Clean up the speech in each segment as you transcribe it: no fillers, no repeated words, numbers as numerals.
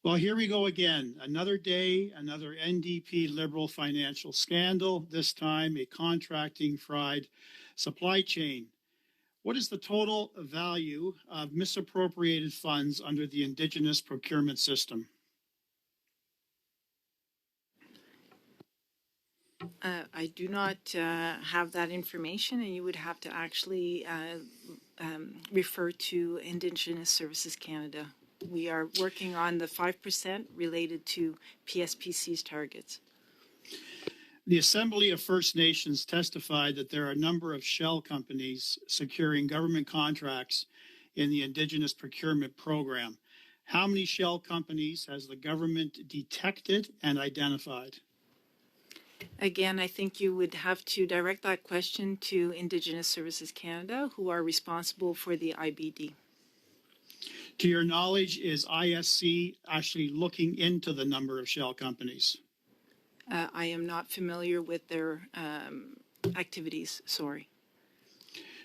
Well, here we go again. Another day, another NDP Liberal financial scandal, this time a contracting fried supply chain. What is the total value of misappropriated funds under the Indigenous procurement system? I do not have that information, and you would have to actually refer to Indigenous Services Canada. We are working on the 5% related to PSPC's targets. The Assembly of First Nations testified that there are a number of shell companies securing government contracts in the Indigenous procurement program. How many shell companies has the government detected and identified? Again, I think you would have to direct that question to Indigenous Services Canada, who are responsible for the IBD. To your knowledge, is ISC actually looking into the number of shell companies? I am not familiar with their activities, sorry.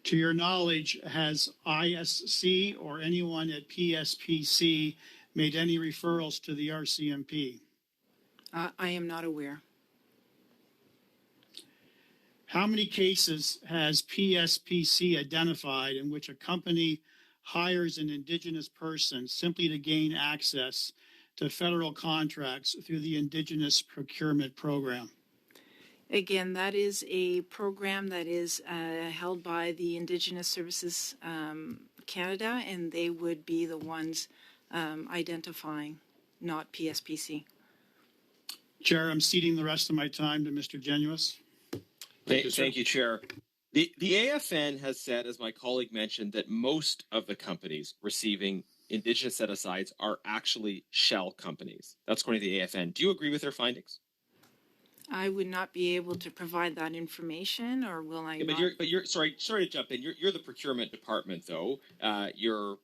To your knowledge, has ISC or anyone at PSPC made any referrals to the RCMP? I am not aware. How many cases has PSPC identified in which a company hires an Indigenous person simply to gain access to federal contracts through the Indigenous procurement program? Again, that is a program that is held by the Indigenous Services Canada, and they would be the ones identifying, not PSPC. Chair, I'm ceding the rest of my time to Mr. Genuous. Thank you, Chair. The AFN has said, as my colleague mentioned, that most of the companies receiving Indigenous set-asides are actually shell companies. That's according to the AFN. Do you agree with their findings? I would not be able to provide that information, or will I? Yeah, but you're sorry to jump in. You're the procurement department, though. You're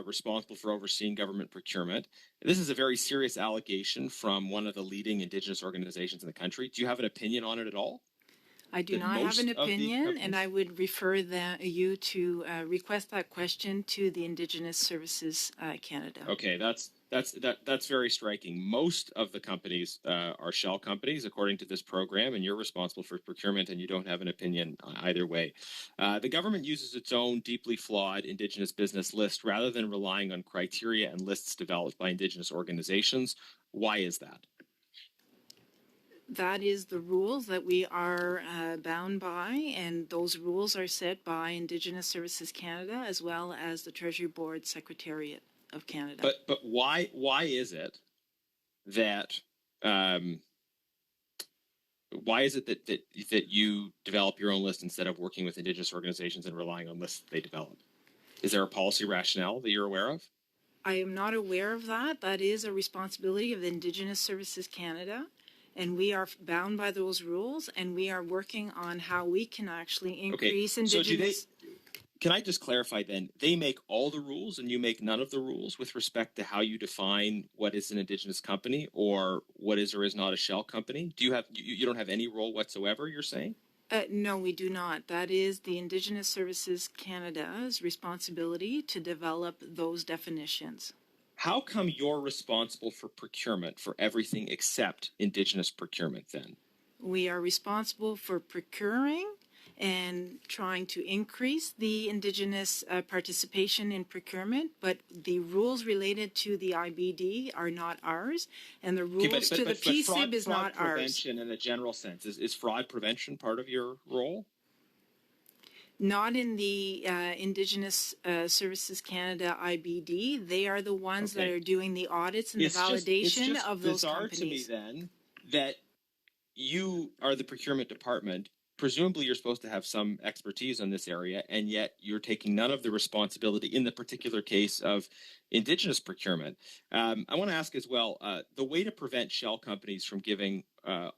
responsible for overseeing government procurement. This is a very serious allegation from one of the leading Indigenous organizations in the country. Do you have an opinion on it at all? I do not have an opinion, and I would refer you to request that question to the Indigenous Services Canada. Okay, that's very striking. Most of the companies are shell companies, according to this program, and you're responsible for procurement, and you don't have an opinion either way. The government uses its own deeply flawed Indigenous business list rather than relying on criteria and lists developed by Indigenous organizations. Why is that? That is the rules that we are bound by, and those rules are set by Indigenous Services Canada as well as the Treasury Board Secretariat of Canada. But why is it that that you develop your own list instead of working with Indigenous organizations and relying on lists that they develop? Is there a policy rationale that you're aware of? I am not aware of that. That is a responsibility of the Indigenous Services Canada. And we are bound by those rules, and we are working on how we can actually increase Indigenous. So can I just clarify then? They make all the rules, and you make none of the rules with respect to how you define what is an Indigenous company or what is or is not a shell company. Do you don't have any role whatsoever? You're saying? No, we do not. That is the Indigenous Services Canada's responsibility to develop those definitions. How come you're responsible for procurement for everything except Indigenous procurement then? We are responsible for procuring and trying to increase the Indigenous participation in procurement, but the rules related to the IBD are not ours, and the rules to the PSIB is not ours. Fraud prevention in a general sense, is fraud prevention part of your role? Not in the Indigenous Services Canada IBD. They are the ones that are doing the audits and the validation of those companies. It's bizarre to me then that you are the procurement department. Presumably you're supposed to have some expertise on this area, and yet you're taking none of the responsibility in the particular case of Indigenous procurement. I want to ask as well, the way to prevent shell companies from giving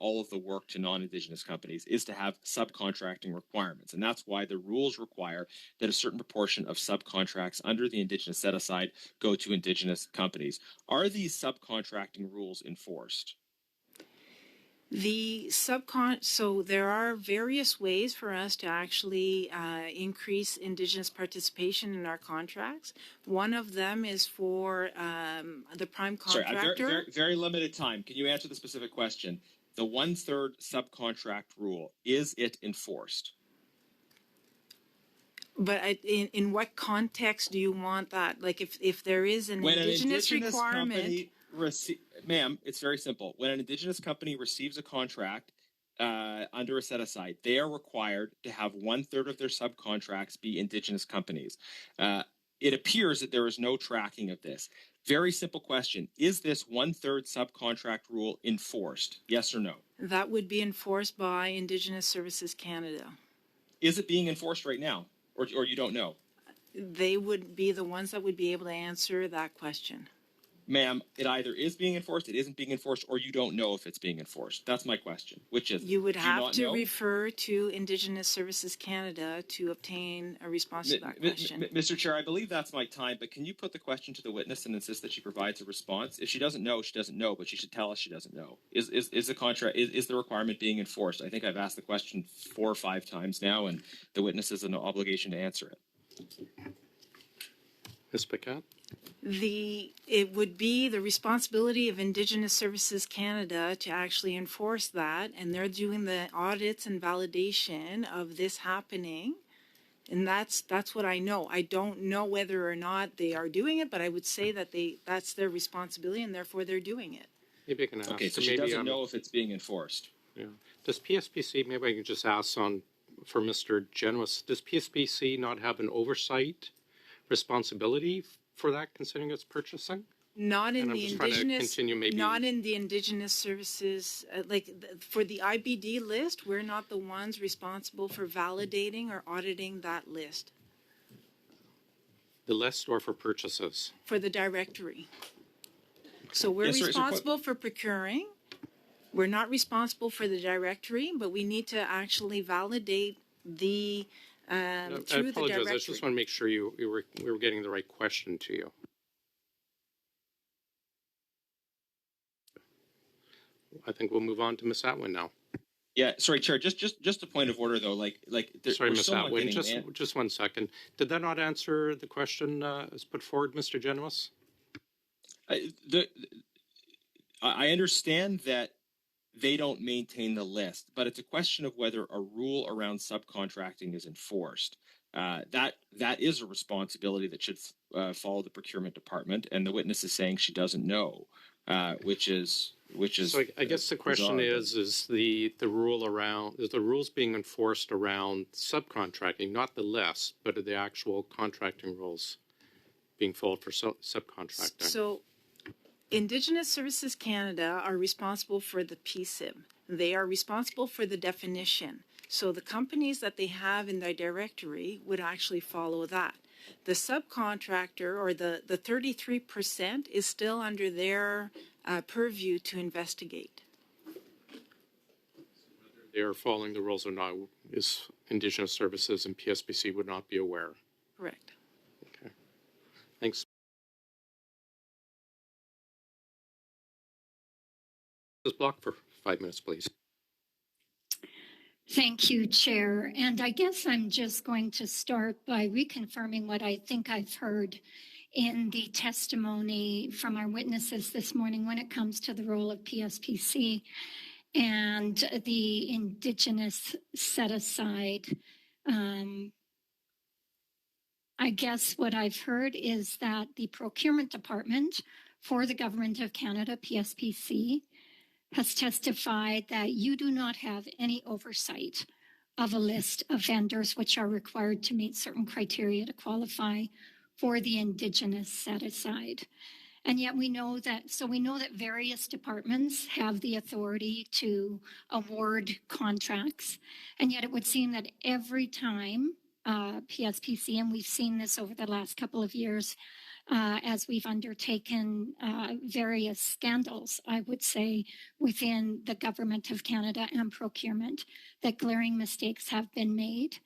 all of the work to non-Indigenous companies is to have subcontracting requirements. And that's why the rules require that a certain proportion of subcontracts under the Indigenous set-aside go to Indigenous companies. Are these subcontracting rules enforced? So there are various ways for us to actually increase Indigenous participation in our contracts. One of them is for the prime contractor. Sorry, very limited time. Can you answer the specific question? The 1/3 subcontract rule, is it enforced? But in what context do you want that? Like if there is an Indigenous requirement. Ma'am, it's very simple. When an Indigenous company receives a contract under a set-aside, they are required to have 1/3 of their subcontracts be Indigenous companies. It appears that there is no tracking of this. Very simple question. Is this 1/3 subcontract rule enforced? Yes or no? That would be enforced by Indigenous Services Canada. Is it being enforced right now? Or you don't know? They would be the ones that would be able to answer that question. Ma'am, it either is being enforced, it isn't being enforced, or you don't know if it's being enforced. That's my question. Which is, you would have to refer to Indigenous Services Canada to obtain a response to that question. Mr. Chair, I believe that's my time, but can you put the question to the witness and insist that she provides a response? If she doesn't know, she doesn't know, but she should tell us she doesn't know. Is the requirement being enforced? I think I've asked the question 4 or 5 times now, and the witness has an obligation to answer it. Ms. Paquette? It would be the responsibility of Indigenous Services Canada to actually enforce that, and they're doing the audits and validation of this happening, and that's what I know. I don't know whether or not they are doing it, but I would say that that's their responsibility, and therefore they're doing it. Maybe I can ask. Okay, so she doesn't know if it's being enforced. Yeah. Does PSPC, maybe I can just ask for Mr. Genuis, does PSPC not have an oversight responsibility for that, considering its purchasing? Not in the Indigenous services, for the IBD list, we're not the ones responsible for validating or auditing that list. The list or for purchases? For the directory. So we're responsible for procuring. We're not responsible for the directory, but we need to actually validate the through I apologize. the directory. I just want to make sure we were getting the right question to you. I think we'll move on to Ms. Atwin now. Yeah, sorry, Chair. Just a point of order, though. Sorry, Ms. Atwin. Just 1 second. Did that not answer the question as put forward, Mr. Genuis? I understand that they don't maintain the list, but it's a question of whether a rule around subcontracting is enforced. That is a responsibility that should follow the procurement department, and the witness is saying she doesn't know, which is. So I guess the question is the rules being enforced around subcontracting, not the list, but the actual contracting rules being followed for subcontracting? So Indigenous Services Canada are responsible for the PSIB. They are responsible for the definition. So the companies that they have in their directory would actually follow that. The subcontractor, or the 33%, is still under their purview to investigate. They are following the rules or not is Indigenous Services and PSPC would not be aware. Correct. Okay. Thanks. Ms. Block for 5 minutes, please. Thank you, Chair. And I guess I'm just going to start by reconfirming what I think I've heard in the testimony from our witnesses this morning when it comes to the role of PSPC and the Indigenous set-aside. I guess what I've heard is that the Procurement Department for the Government of Canada, PSPC, has testified that you do not have any oversight of a list of vendors which are required to meet certain criteria to qualify for the Indigenous set-aside. And yet we know that various departments have the authority to award contracts. And yet it would seem that every time PSPC, and we've seen this over the last couple of years, as we've undertaken various scandals, I would say, within the Government of Canada and procurement, that glaring mistakes have been made.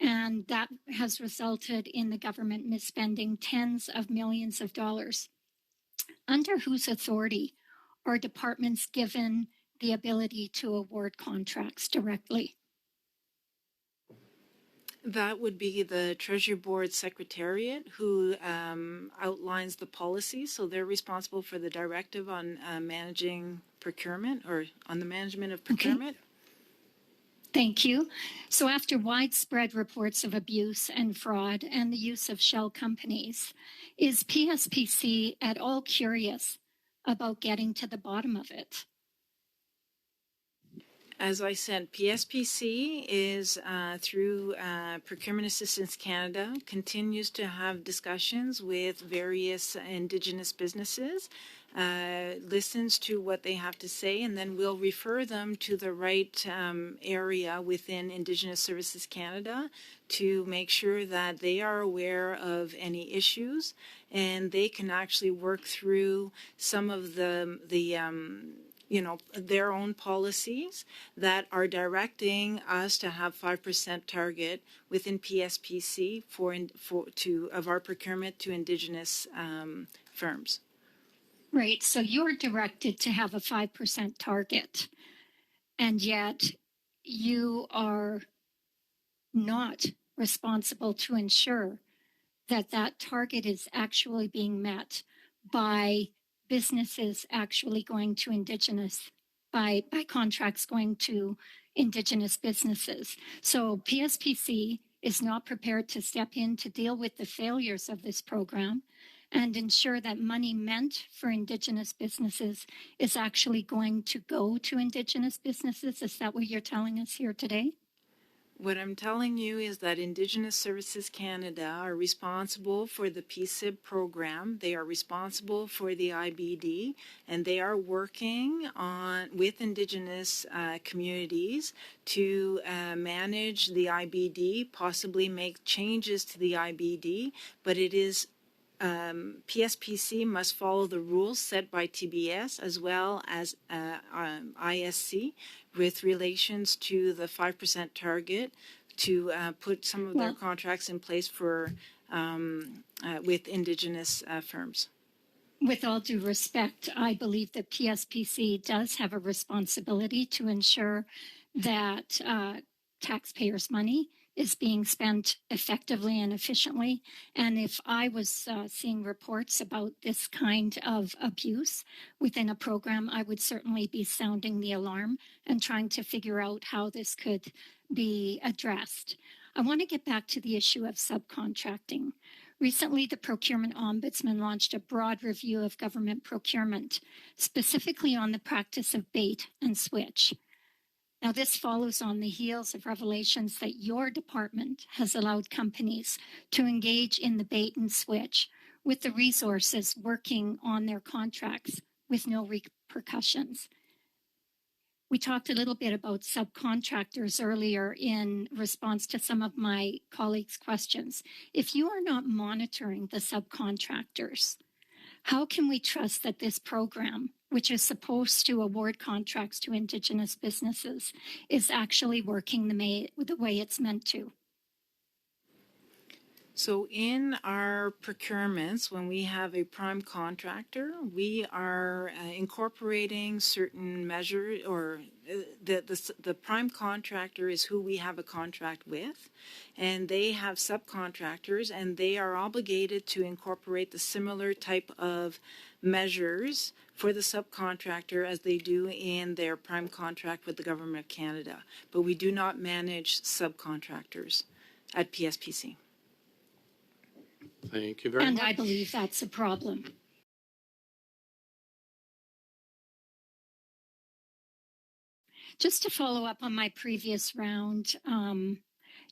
And that has resulted in the government misspending tens of millions of dollars. Under whose authority are departments given the ability to award contracts directly? That would be the Treasury Board Secretariat who outlines the policy. So they're responsible for the directive on managing procurement or on the management of procurement. Okay. Thank you. So after widespread reports of abuse and fraud and the use of shell companies, is PSPC at all curious about getting to the bottom of it? As I said, PSPC is through Procurement Assistance Canada continues to have discussions with various Indigenous businesses, listens to what they have to say, and then we'll refer them to the right area within Indigenous Services Canada to make sure that they are aware of any issues and they can actually work through some of the their own policies that are directing us to have 5% target within PSPC of our procurement to Indigenous firms. Right. So you're directed to have a 5% target, and yet you are not responsible to ensure that that target is actually being met by businesses actually going to Indigenous, by contracts going to Indigenous businesses. So PSPC is not prepared to step in to deal with the failures of this program and ensure that money meant for Indigenous businesses is actually going to go to Indigenous businesses. Is that what you're telling us here today? What I'm telling you is that Indigenous Services Canada are responsible for the PSIB program. They are responsible for the IBD, and they are working with Indigenous communities to manage the IBD, possibly make changes to the IBD, but it is PSPC must follow the rules set by TBS as well as ISC with relations to the 5% target to put some of their contracts in place for with Indigenous firms. With all due respect, I believe that PSPC does have a responsibility to ensure that taxpayers' money is being spent effectively and efficiently. And if I was seeing reports about this kind of abuse within a program, I would certainly be sounding the alarm and trying to figure out how this could be addressed. I want to get back to the issue of subcontracting. Recently, the Procurement Ombudsman launched a broad review of government procurement, specifically on the practice of bait and switch. Now, this follows on the heels of revelations that your department has allowed companies to engage in the bait and switch with the resources working on their contracts with no repercussions. We talked a little bit about subcontractors earlier in response to some of my colleagues' questions. If you are not monitoring the subcontractors, how can we trust that this program, which is supposed to award contracts to Indigenous businesses, is actually working the way it's meant to? So in our procurements, when we have a prime contractor, we are incorporating certain measures, or the prime contractor is who we have a contract with, and they have subcontractors, and they are obligated to incorporate the similar type of measures for the subcontractor as they do in their prime contract with the Government of Canada. But we do not manage subcontractors at PSPC. Thank you very much. And I believe that's a problem. Just to follow up on my previous round,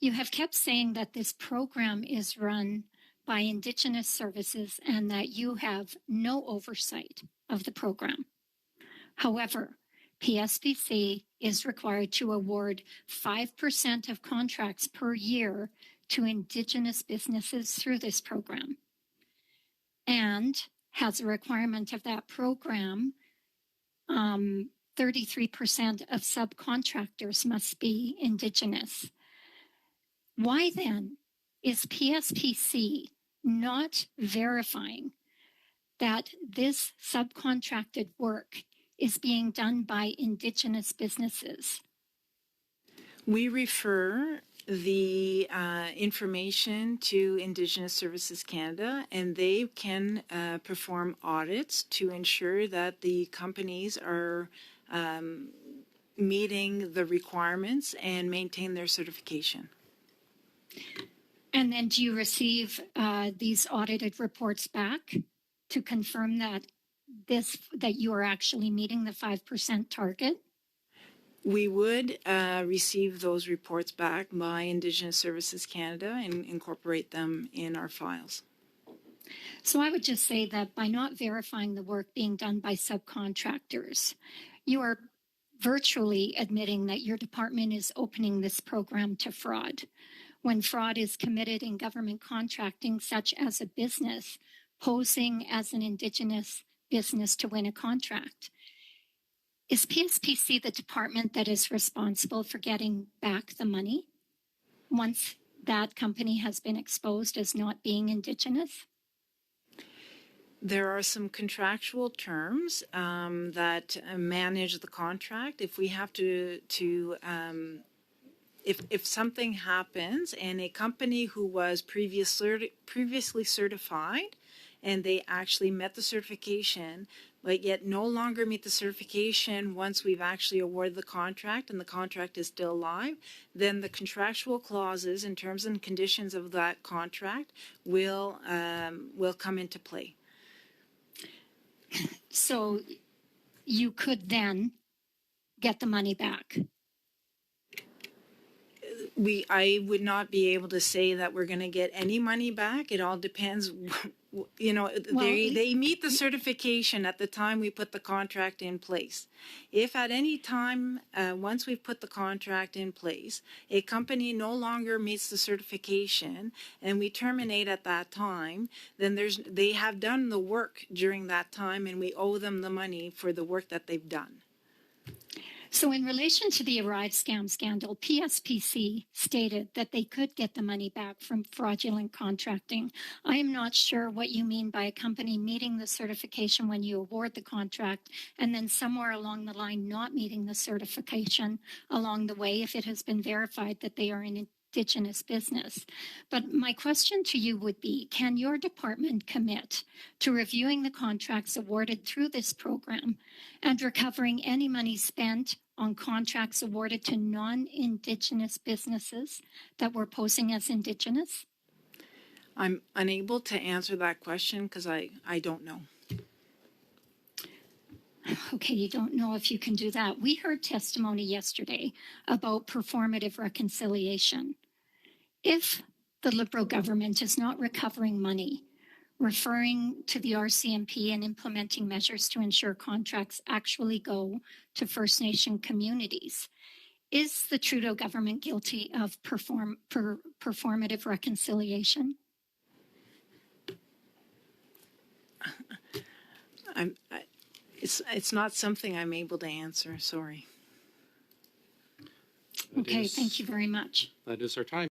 you have kept saying that this program is run by Indigenous services and that you have no oversight of the program. However, PSPC is required to award 5% of contracts per year to Indigenous businesses through this program, and has a requirement of that program, 33% of subcontractors must be Indigenous. Why then is PSPC not verifying that this subcontracted work is being done by Indigenous businesses? We refer the information to Indigenous Services Canada, and they can perform audits to ensure that the companies are meeting the requirements and maintain their certification. And then do you receive these audited reports back to confirm that you are actually meeting the 5% target? We would receive those reports back by Indigenous Services Canada and incorporate them in our files. So I would just say that by not verifying the work being done by subcontractors, you are virtually admitting that your department is opening this program to fraud. When fraud is committed in government contracting, such as a business posing as an Indigenous business to win a contract, is PSTC the department that is responsible for getting back the money once that company has been exposed as not being Indigenous? There are some contractual terms that manage the contract. If we have if something happens and a company who was previously certified and they actually met the certification, but yet no longer meet the certification once we've actually awarded the contract and the contract is still live, then the contractual clauses and terms and conditions of that contract will come into play. So you could then get the money back. I would not be able to say that we're going to get any money back. It all depends. You know, they meet the certification at the time we put the contract in place. If at any time, once we've put the contract in place, a company no longer meets the certification and we terminate at that time, then they have done the work during that time and we owe them the money for the work that they've done. So in relation to the Arrive scam scandal, PSPC stated that they could get the money back from fraudulent contracting. I am not sure what you mean by a company meeting the certification when you award the contract and then somewhere along the line not meeting the certification along the way if it has been verified that they are an Indigenous business. But my question to you would be, can your department commit to reviewing the contracts awarded through this program and recovering any money spent on contracts awarded to non-Indigenous businesses that were posing as Indigenous? I'm unable to answer that question because I don't know. Okay, you don't know if you can do that. We heard testimony yesterday about performative reconciliation. If the Liberal government is not recovering money, referring to the RCMP and implementing measures to ensure contracts actually go to First Nation communities, is the Trudeau government guilty of performative reconciliation? It's not something I'm able to answer. Sorry. Okay, thank you very much. That is our time.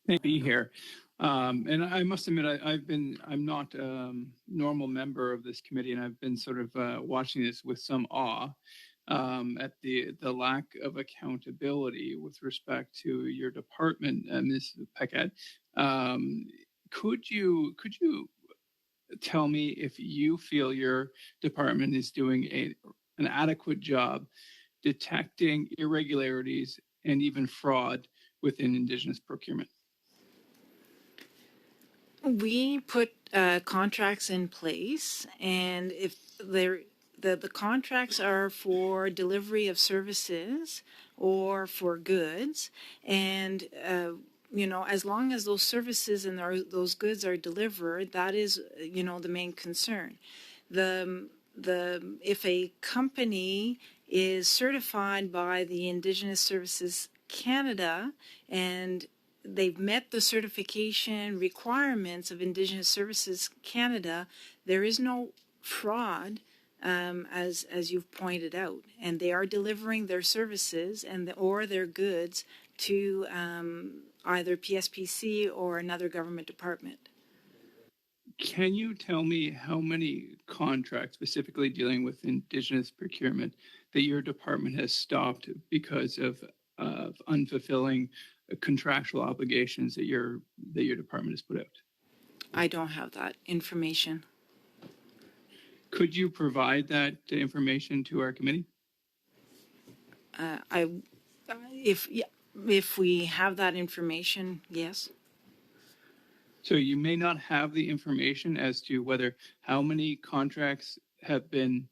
Thank you for being here. And I must admit, I'm not a normal member of this committee, and I've been sort of watching this with some awe at the lack of accountability with respect to your department, Ms. Paquette. Could you tell me if you feel your department is doing an adequate job detecting irregularities and even fraud within Indigenous procurement? We put contracts in place, and if the contracts are for delivery of services or for goods, and you know, as long as those services and those goods are delivered, that is, you know, the main concern. If a company is certified by the Indigenous Services Canada and they've met the certification requirements of Indigenous Services Canada, there is no fraud, as you've pointed out, and they are delivering their services or their goods to either PSPC or another government department. Can you tell me how many contracts specifically dealing with Indigenous procurement that your department has stopped because of unfulfilling contractual obligations that your department has put out? I don't have that information. Could you provide that information to our committee? If we have that information, yes. So you may not have the information as to whether how many contracts have been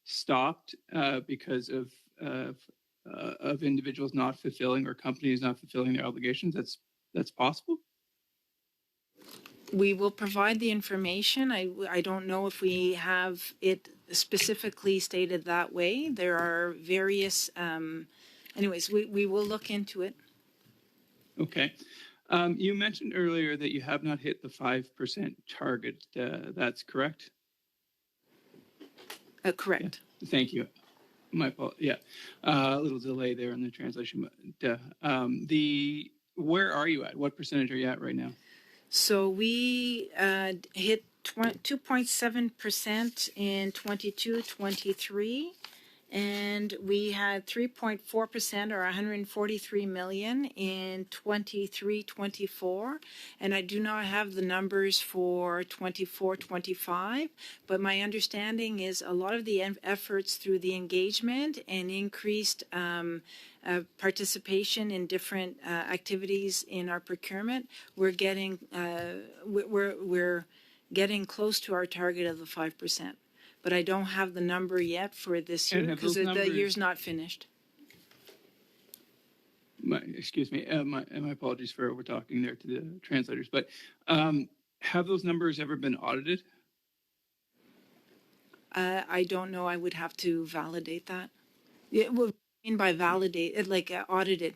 stopped because of individuals not fulfilling or companies not fulfilling their obligations. That's possible. We will provide the information. I don't know if we have it specifically stated that way. There are various, anyways, we will look into it. Okay. You mentioned earlier that you have not hit the 5% target. That's correct? Correct. Yeah. Thank you. Yeah, a little delay there in the translation. But where are you at? What percentage are you at right now? So we hit 2.7% in 22-23, and we had 3.4% or 143 million in 23-24. And I do not have the numbers for 24-25, but my understanding is a lot of the efforts through the engagement and increased participation in different activities in our procurement, we're getting close to our target of the 5%. But I don't have the number yet for this year because the year's not finished. Excuse me, my apologies for over talking there to the translators. But have those numbers ever been audited? I don't know. I would have to validate that. What I mean by validate, like audited.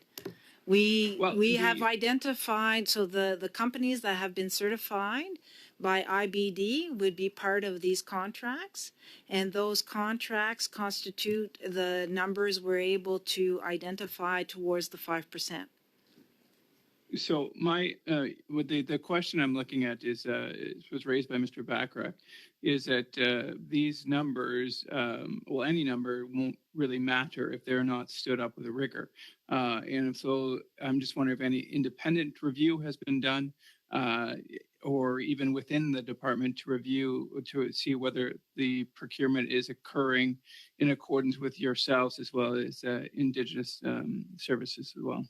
We have identified, so the companies that have been certified by IBD would be part of these contracts, and those contracts constitute the numbers we're able to identify towards the 5%. So the question I'm looking at is was raised by Mr. Bachrach, is that these numbers, well, any number won't really matter if they're not stood up with a rigor. And so I'm just wondering if any independent review has been done, or even within the department to see whether the procurement is occurring in accordance with yourselves as well as Indigenous services as well.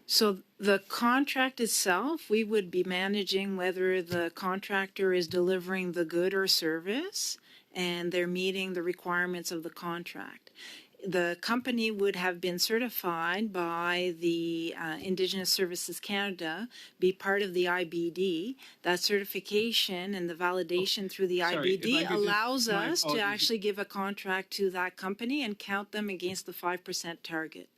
So the contract itself, we would be managing whether the contractor is delivering the good or service and they're meeting the requirements of the contract. The company would have been certified by the Indigenous Services Canada, be part of the IBD. That certification and the validation through the IBD allows us to actually give a contract to that company and count them against the 5% target.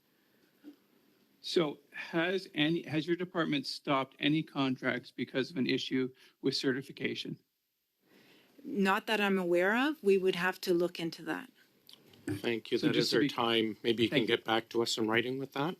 So has your department stopped any contracts because of an issue with certification? Not that I'm aware of. We would have to look into that. Thank you. So that is our time. Maybe you can get back to us in writing with that.